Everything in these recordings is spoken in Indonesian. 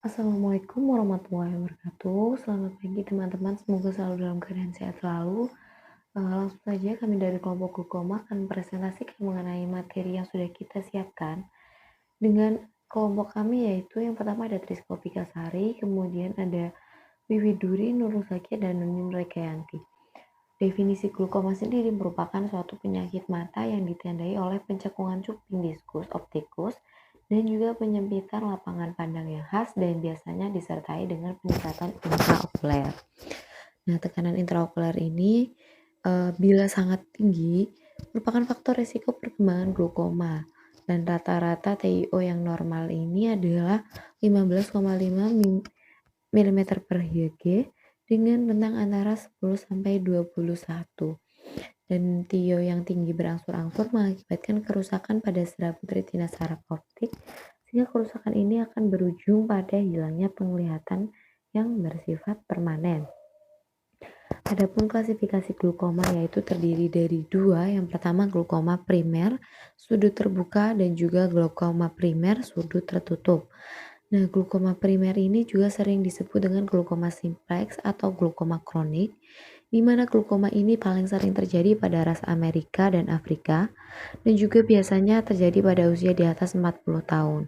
Assalamualaikum warahmatullahi wabarakatuh. Selamat pagi teman-teman, semoga selalu dalam keadaan sehat selalu. Langsung saja kami dari kelompok Glukoma akan presentasikan mengenai materi yang sudah kita siapkan dengan kelompok kami, yaitu yang pertama ada Triskopika Sari, kemudian ada Wiwi Duri, Nurul Zakia, dan Nunin Rekayanti. Definisi glukoma sendiri merupakan suatu penyakit mata yang ditandai oleh pencekungan cuping diskus optikus dan juga penyempitan lapangan pandang yang khas dan biasanya disertai dengan peningkatan intraokuler. Nah, tekanan intraokuler ini bila sangat tinggi merupakan faktor risiko perkembangan glukoma dan rata-rata TiO yang normal ini adalah 15,5 mm per Hg dengan bentang antara 10 sampai 21. Dan TiO yang tinggi berangsur-angsur mengakibatkan kerusakan pada serabut retina saraf optik, sehingga kerusakan ini akan berujung pada hilangnya penglihatan yang bersifat permanen. Adapun klasifikasi glukoma yaitu terdiri dari dua, yang pertama glukoma primer sudut terbuka dan juga glukoma primer sudut tertutup. Nah, glukoma primer ini juga sering disebut dengan glukoma simplex atau glukoma kronik, di mana glukoma ini paling sering terjadi pada ras Amerika dan Afrika, dan juga biasanya terjadi pada usia di atas 40 tahun.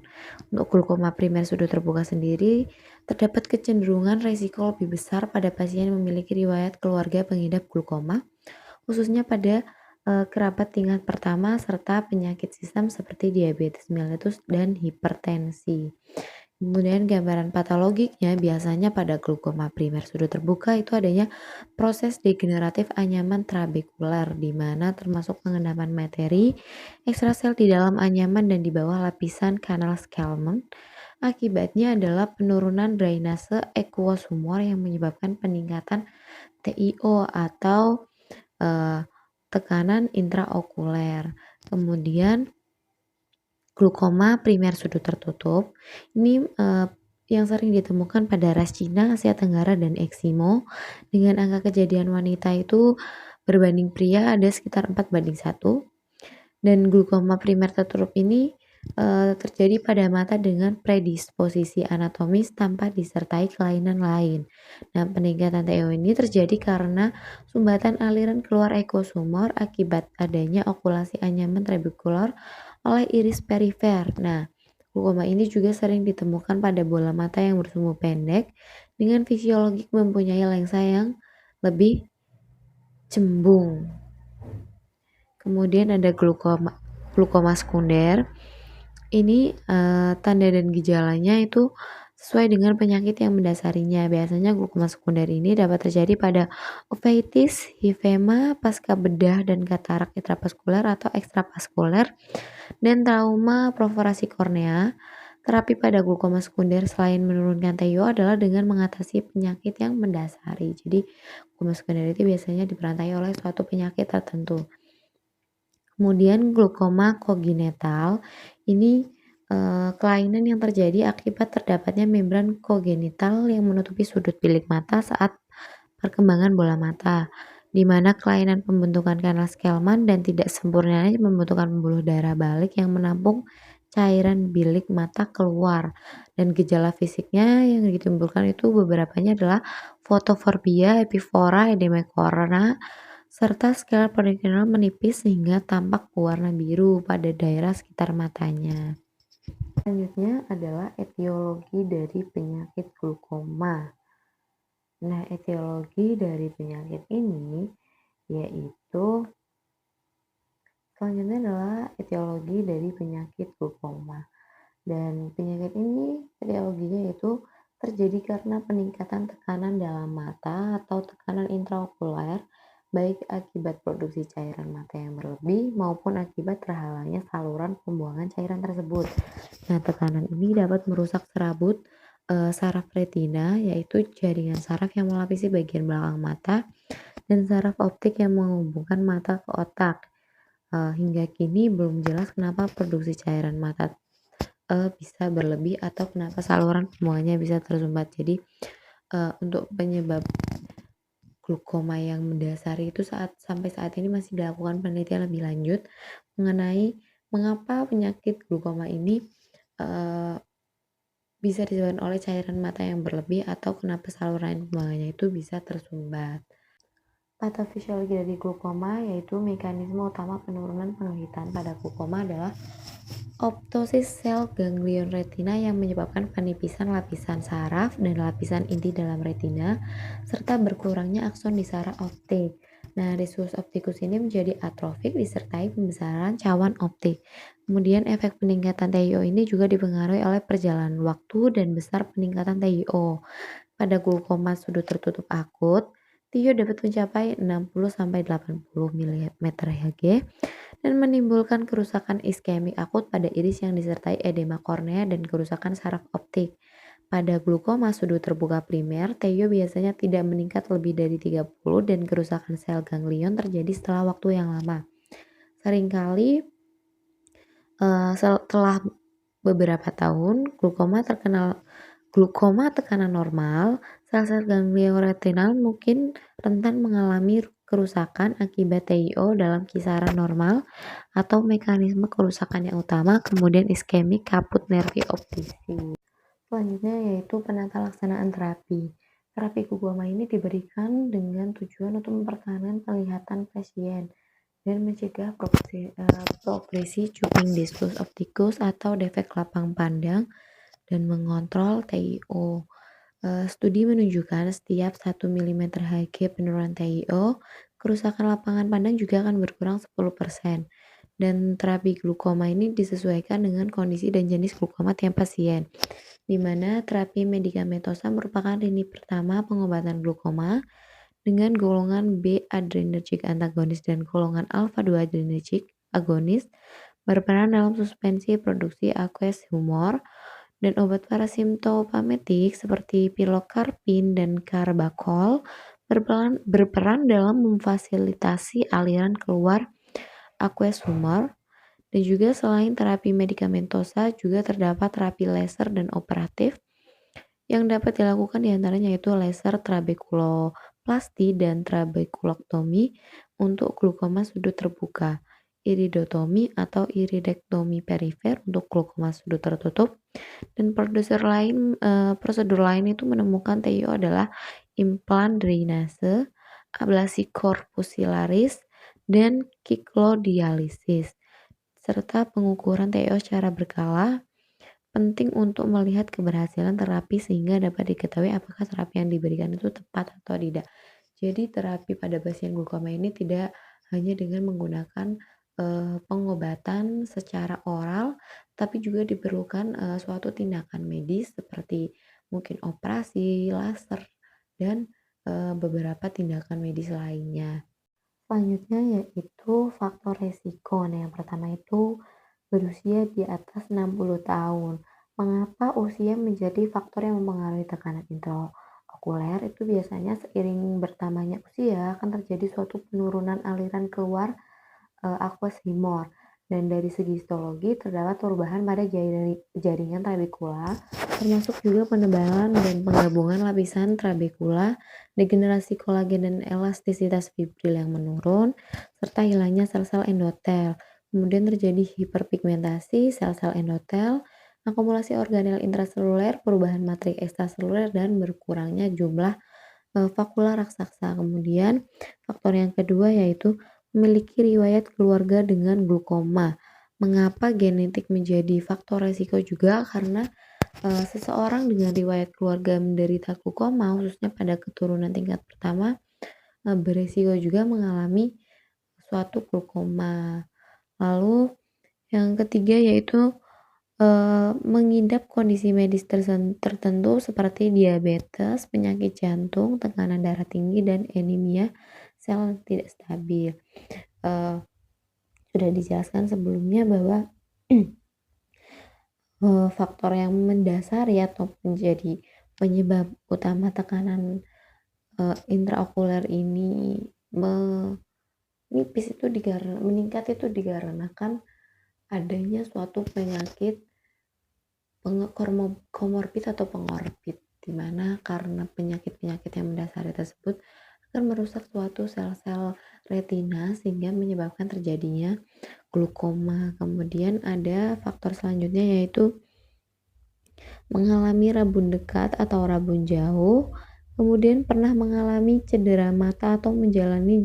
Untuk glukoma primer sudut terbuka sendiri, terdapat kecenderungan resiko lebih besar pada pasien yang memiliki riwayat keluarga pengidap glukoma, khususnya pada kerabat tingkat pertama serta penyakit sistem seperti diabetes mellitus dan hipertensi. Kemudian gambaran patologiknya biasanya pada glukoma primer sudut terbuka itu adanya proses degeneratif anyaman trabekular di mana termasuk pengendapan materi ekstrasel di dalam anyaman dan di bawah lapisan kanal Schellmann. Akibatnya adalah penurunan drainase aqueous-humor yang menyebabkan peningkatan TiO atau eh, tekanan intraokuler. Kemudian glukoma primer sudut tertutup ini yang sering ditemukan pada ras Cina, Asia Tenggara, dan eksimo dengan angka kejadian wanita itu berbanding pria ada sekitar 4:1. Dan glukoma primer tertutup ini terjadi pada mata dengan predisposisi anatomis tanpa disertai kelainan lain. Nah, peningkatan TiO ini terjadi karena sumbatan aliran keluar ekosumor akibat adanya okulasi anyaman trabekular oleh iris perifer. Nah, glukoma ini juga sering ditemukan pada bola mata yang bersumbu pendek dengan fisiologik mempunyai lensa yang lebih cembung. Kemudian ada glukoma sekunder. Ini tanda dan gejalanya itu sesuai dengan penyakit yang mendasarinya. Biasanya glukoma sekunder ini dapat terjadi pada uveitis, hifema, pasca bedah dan katarak intravaskuler atau ekstravaskuler dan trauma perforasi kornea. Terapi pada glukoma sekunder selain menurunkan TiO adalah dengan mengatasi penyakit yang mendasari. Jadi glukoma sekunder itu biasanya diperantai oleh suatu penyakit tertentu. Kemudian glukoma kongenital ini kelainan yang terjadi akibat terdapatnya membran kongenital yang menutupi sudut bilik mata saat perkembangan bola mata, di mana kelainan pembentukan kanal Schellmann dan tidak sempurnanya pembentukan pembuluh darah balik yang menampung cairan bilik mata keluar. Dan gejala fisiknya yang ditimbulkan itu beberapanya adalah fotoforbia, epifora, edema kornea, serta skelar perineal menipis sehingga tampak berwarna biru pada daerah sekitar matanya. Selanjutnya adalah etiologi dari penyakit glukoma. Nah, etiologi dari penyakit ini yaitu selanjutnya adalah etiologi dari penyakit glukoma. Dan penyakit ini etiologinya yaitu terjadi karena peningkatan tekanan dalam mata atau tekanan intraokuler baik akibat produksi cairan mata yang berlebih maupun akibat terhalangnya saluran pembuangan cairan tersebut. Nah, tekanan ini dapat merusak serabut saraf retina, yaitu jaringan saraf yang melapisi bagian belakang mata, dan saraf optik yang menghubungkan mata ke otak. Hingga kini belum jelas kenapa produksi cairan mata bisa berlebih atau kenapa saluran pembuangannya bisa tersumbat. Jadi untuk penyebab glukoma yang mendasari itu sampai saat ini masih dilakukan penelitian lebih lanjut mengenai mengapa penyakit glukoma ini uh, bisa disebabkan oleh cairan mata yang berlebih atau kenapa saluran pembuangannya itu bisa tersumbat. Patofisiologi dari glukoma yaitu mekanisme utama penurunan pengliharan pada glukoma adalah optosis sel ganglion retina yang menyebabkan penipisan lapisan saraf dan lapisan inti dalam retina, serta berkurangnya akson di saraf optik. Nah, resus optikus ini menjadi atrofik disertai pembesaran cawan optik. Kemudian efek peningkatan TiO ini juga dipengaruhi oleh perjalanan waktu dan besar peningkatan TiO. Pada glaukoma sudut tertutup akut, TiO dapat mencapai 60-80 mm Hg dan menimbulkan kerusakan iskemik akut pada iris yang disertai edema kornea dan kerusakan saraf optik. Pada glaukoma sudut terbuka primer, TiO biasanya tidak meningkat lebih dari 30 dan kerusakan sel ganglion terjadi setelah waktu yang lama. Seringkali setelah beberapa tahun, glukoma tekanan normal, sel-sel ganglion retinal mungkin rentan mengalami kerusakan akibat TiO dalam kisaran normal atau mekanisme kerusakan yang utama, kemudian iskemik kaput nervi optisi. Selanjutnya yaitu penata laksanaan terapi. Terapi glaukoma ini diberikan dengan tujuan untuk mempertahankan penglihatan pasien dan mencegah progresi cuping diskus optikus atau defek lapang pandang dan mengontrol TiO. Studi menunjukkan setiap 1 mm Hg penurunan TiO, kerusakan lapangan pandang juga akan berkurang 10%. Dan terapi glaukoma ini disesuaikan dengan kondisi dan jenis glaukoma tiap pasien, di mana terapi medikamentosa merupakan lini pertama pengobatan glaukoma dengan golongan B adrenergic antagonis dan golongan alfa 2 adrenergic agonis berperan dalam suspensi produksi aqueous humor, dan obat parasimptomatik seperti pilokarpin dan karbakol berperan dalam memfasilitasi aliran keluar aqueous humor. Dan juga selain terapi medikamentosa juga terdapat terapi laser dan operatif yang dapat dilakukan diantaranya yaitu laser trabekuloplasti dan trabekulektomi untuk glaukoma sudut terbuka, iridotomi atau iridektomi perifer untuk glaukoma sudut tertutup, dan prosedur lain itu menemukan TiO adalah implan drainase, ablasi korpusilaris, dan kiklodialisis, serta pengukuran TiO secara berkala penting untuk melihat keberhasilan terapi sehingga dapat diketahui apakah terapi yang diberikan itu tepat atau tidak. Jadi terapi pada pasien glaukoma ini tidak hanya dengan menggunakan pengobatan secara oral, tapi juga diperlukan suatu tindakan medis seperti mungkin operasi, laser, dan beberapa tindakan medis lainnya. Selanjutnya yaitu faktor resiko. Nah, yang pertama itu berusia di atas 60 tahun. Mengapa usia menjadi faktor yang mempengaruhi tekanan intraokuler? Itu biasanya seiring bertambahnya usia akan terjadi suatu penurunan aliran keluar aqueous humor. Dan dari segi histologi terdapat perubahan pada jaringan trabekula, termasuk juga penebalan dan penggabungan lapisan trabekula, degenerasi kolagen dan elastisitas fibril yang menurun, serta hilangnya sel-sel endotel. Kemudian terjadi hiperpigmentasi sel-sel endotel, akumulasi organel intraseluler, perubahan matriks ekstraseluler, dan berkurangnya jumlah vakula raksasa. Kemudian faktor yang kedua yaitu memiliki riwayat keluarga dengan glaukoma. Mengapa genetik menjadi faktor resiko juga? Karena seseorang dengan riwayat keluarga menderita glaukoma, khususnya pada keturunan tingkat pertama, beresiko juga mengalami suatu glaukoma. Lalu yang ketiga yaitu mengidap kondisi medis tertentu seperti diabetes, penyakit jantung, tekanan darah tinggi, dan anemia sel tidak stabil. Sudah dijelaskan sebelumnya bahwa faktor yang mendasari atau menjadi penyebab utama tekanan intraokuler ini menipis itu meningkat itu dikarenakan adanya suatu penyakit komorbid atau pengorbid, di mana karena penyakit-penyakit yang mendasari tersebut akan merusak suatu sel-sel retina sehingga menyebabkan terjadinya glaukoma. Kemudian ada faktor selanjutnya yaitu mengalami rabun dekat atau rabun jauh, kemudian pernah mengalami cedera mata atau menjalani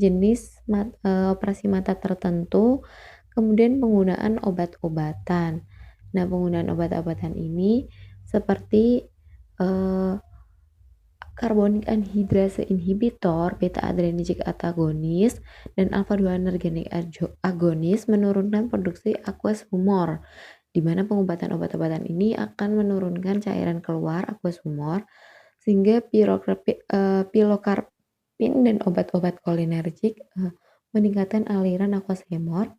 operasi mata tertentu, kemudian penggunaan obat-obatan. Nah, penggunaan obat-obatan ini seperti, eee, Carbonic anhydrase inhibitor, beta adrenergic antagonis, dan alpha 2 anergic agonis menurunkan produksi aqueous humor, di mana pengobatan obat-obatan ini akan menurunkan cairan keluar aqueous humor sehingga pilokarpin dan obat-obat kolinergik meningkatkan aliran aqueous humor.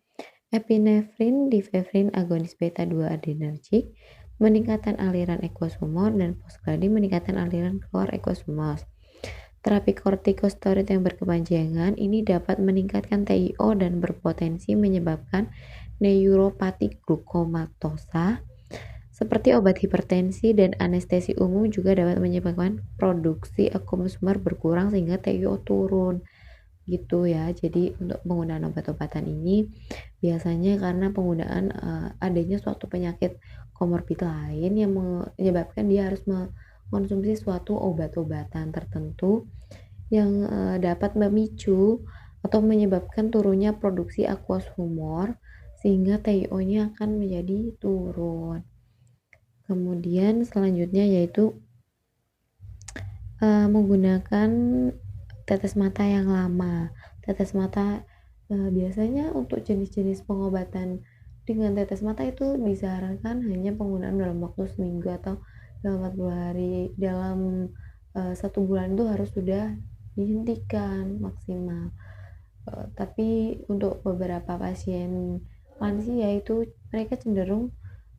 Epinefrin, difefrin agonis beta 2 adrenergic meningkatkan aliran aqueous humor, dan postgladin meningkatkan aliran keluar aqueous humor. Terapi kortikosteroid yang berkepanjangan ini dapat meningkatkan TiO dan berpotensi menyebabkan neuropati glukomatosa. Seperti obat hipertensi dan anestesi umum juga dapat menyebabkan produksi aqueous humor berkurang sehingga TiO turun. Gitu ya. Jadi untuk penggunaan obat-obatan ini biasanya karena penggunaan, adanya suatu penyakit komorbid lain yang menyebabkan dia harus mengonsumsi suatu obat-obatan tertentu yang, dapat memicu atau menyebabkan turunnya produksi aqueous humor sehingga TiO-nya akan menjadi turun. Kemudian selanjutnya yaitu, menggunakan tetes mata yang lama. Tetes mata, biasanya untuk jenis-jenis pengobatan dengan tetes mata itu disarankan hanya penggunaan dalam waktu seminggu atau dalam 40 hari. Dalam, 1 bulan itu harus sudah dihentikan maksimal. Tapi untuk beberapa pasien lansia itu mereka cenderung,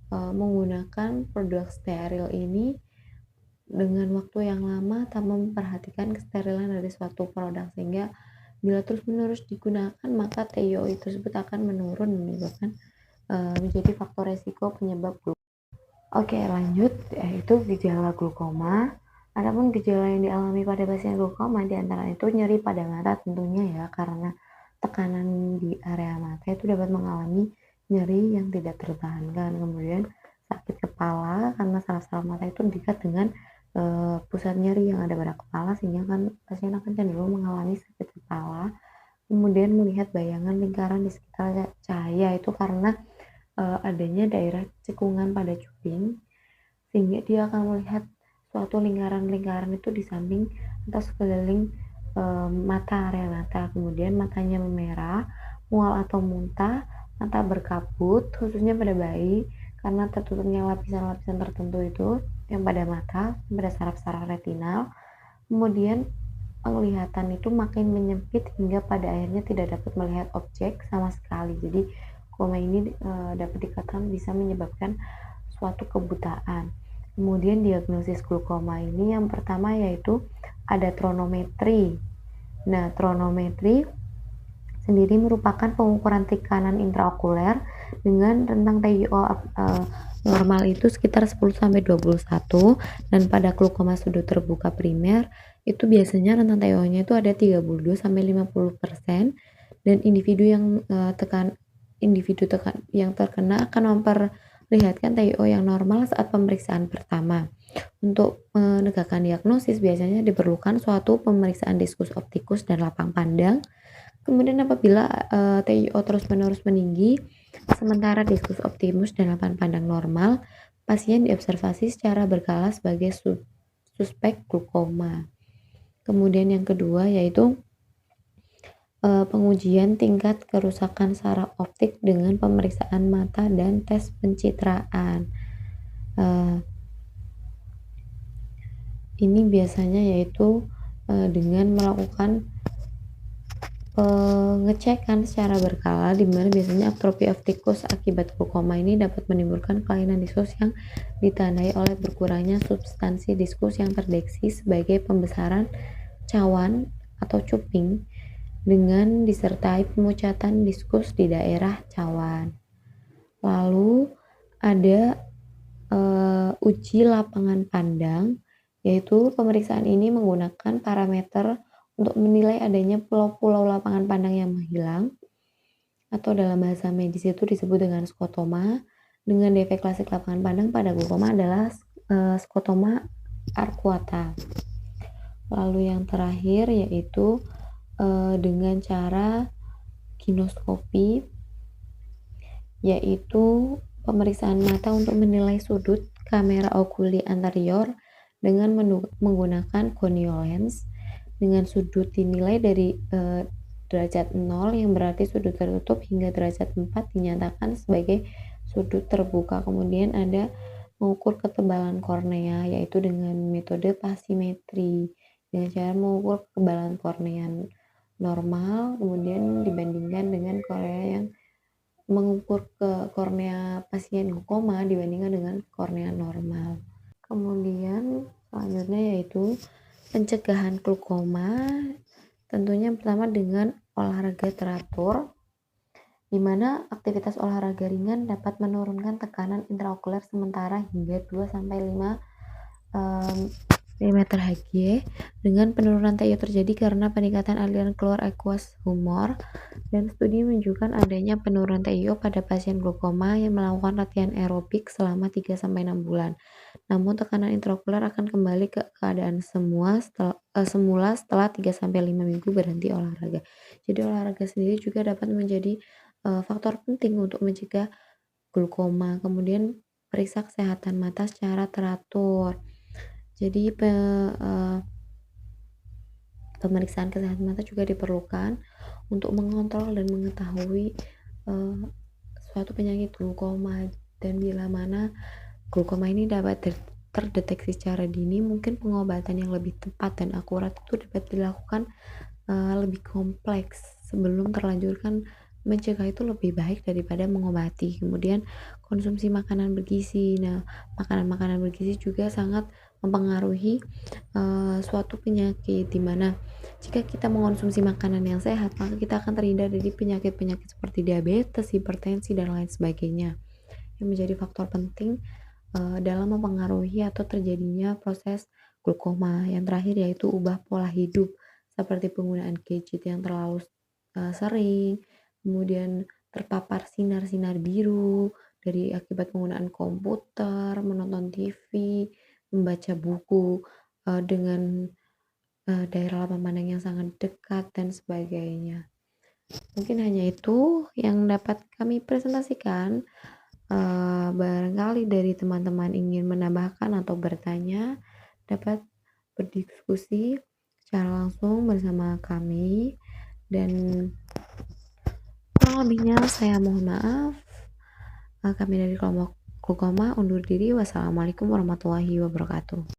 menggunakan produk steril ini dengan waktu yang lama tanpa memperhatikan kesterilan dari suatu produk, sehingga bila terus-menerus digunakan maka TiO tersebut akan menurun menyebabkan menjadi faktor resiko penyebab glukoma. Oke, lanjut yaitu gejala glukoma. Adapun gejala yang dialami pada pasien glukoma di antara itu nyeri pada mata tentunya ya, karena tekanan di area mata itu dapat mengalami nyeri yang tidak tertahankan. Kemudian sakit kepala karena saraf-saraf mata itu dekat dengan pusat nyeri yang ada pada kepala sehingga kan pasien akan cenderung mengalami sakit kepala. Kemudian melihat bayangan lingkaran di sekitar cahaya itu karena adanya daerah cekungan pada cuping sehingga dia akan melihat suatu lingkaran-lingkaran itu di samping atau sekeliling mata, area mata. Kemudian matanya memerah, mual atau muntah, mata berkabut khususnya pada bayi karena tertutupnya lapisan-lapisan tertentu itu yang pada mata, pada saraf-saraf retinal. Kemudian penglihatan itu makin menyempit hingga pada akhirnya tidak dapat melihat objek sama sekali. Jadi koma ini dapat dikatakan bisa menyebabkan suatu kebutaan. Kemudian diagnosis glukoma ini yang pertama yaitu ada tronometri. Nah, tronometri sendiri merupakan pengukuran tekanan intraokuler dengan rentang TiO normal itu sekitar 10-21, dan pada glukoma sudut terbuka primer itu biasanya rentang TiO-nya itu ada 32-50%, dan individu yang terkena akan memperlihatkan TiO yang normal saat pemeriksaan pertama. Untuk menegakkan diagnosis biasanya diperlukan suatu pemeriksaan diskus optikus dan lapang pandang. Kemudian apabila TiO terus-menerus meninggi, sementara diskus optimus dan lapang pandang normal, pasien diobservasi secara berkala sebagai suspek glukoma. Kemudian yang kedua yaitu pengujian tingkat kerusakan saraf optik dengan pemeriksaan mata dan tes pencitraan. Ini biasanya yaitu dengan melakukan pengecekan secara berkala, di mana biasanya atrofi optikus akibat glukoma ini dapat menimbulkan kelainan diskus yang ditandai oleh berkurangnya substansi diskus yang terdeteksi sebagai pembesaran cawan atau cuping dengan disertai pemucatan diskus di daerah cawan. Lalu ada uji lapangan pandang, yaitu pemeriksaan ini menggunakan parameter untuk menilai adanya pulau-pulau lapangan pandang yang menghilang, atau dalam bahasa medis itu disebut dengan skotoma. Dengan defek klasik lapangan pandang pada glukoma adalah Scotoma arcuata. Lalu yang terakhir yaitu dengan cara ginoskopi, yaitu pemeriksaan mata untuk menilai sudut kamera okuli anterior dengan menggunakan gonio lens dengan sudut dinilai dari derajat 0 yang berarti sudut tertutup hingga derajat 4 dinyatakan sebagai sudut terbuka. Kemudian ada mengukur ketebalan kornea yaitu dengan metode pasimetri dengan cara mengukur ketebalan kornea normal kemudian dibandingkan dengan kornea yang mengukur ke kornea pasien glaukoma dibandingkan dengan kornea normal. Kemudian selanjutnya yaitu pencegahan glaukoma, tentunya pertama dengan olahraga teratur, di mana aktivitas olahraga ringan dapat menurunkan tekanan intraokuler sementara hingga 2-5 mm Hg dengan penurunan TiO terjadi karena peningkatan aliran keluar aqueous humor dan studi menunjukkan adanya penurunan TiO pada pasien glaukoma yang melakukan latihan aerobik selama 3-6 bulan. Namun tekanan intraokuler akan kembali ke keadaan semula setelah 3-5 minggu berhenti olahraga. Jadi olahraga sendiri juga dapat menjadi faktor penting untuk mencegah glaukoma. Kemudian periksa kesehatan mata secara teratur. Jadi pemeriksaan kesehatan mata juga diperlukan untuk mengontrol dan mengetahui suatu penyakit glaukoma dan bila mana glaukoma ini dapat terdeteksi secara dini, mungkin pengobatan yang lebih tepat dan akurat itu dapat dilakukan lebih kompleks sebelum terlanjurkan. Mencegah itu lebih baik daripada mengobati. Kemudian konsumsi makanan bergizi. Nah, makanan-makanan bergizi juga sangat mempengaruhi suatu penyakit di mana jika kita mengonsumsi makanan yang sehat, maka kita akan terhindar dari penyakit-penyakit seperti diabetes, hipertensi dan lain sebagainya. Yang menjadi faktor penting dalam mempengaruhi atau terjadinya proses glaukoma. Yang terakhir yaitu ubah pola hidup seperti penggunaan gadget yang terlalu sering, kemudian terpapar sinar-sinar biru dari akibat penggunaan komputer, menonton TV, membaca buku dengan daerah lapang pandang yang sangat dekat dan sebagainya. Mungkin hanya itu yang dapat kami presentasikan. Barangkali dari teman-teman ingin menambahkan atau bertanya, dapat berdiskusi secara langsung bersama kami dan kurang lebihnya saya mohon maaf. Kami dari kelompok glaukoma undur diri. Wassalamualaikum warahmatullahi wabarakatuh.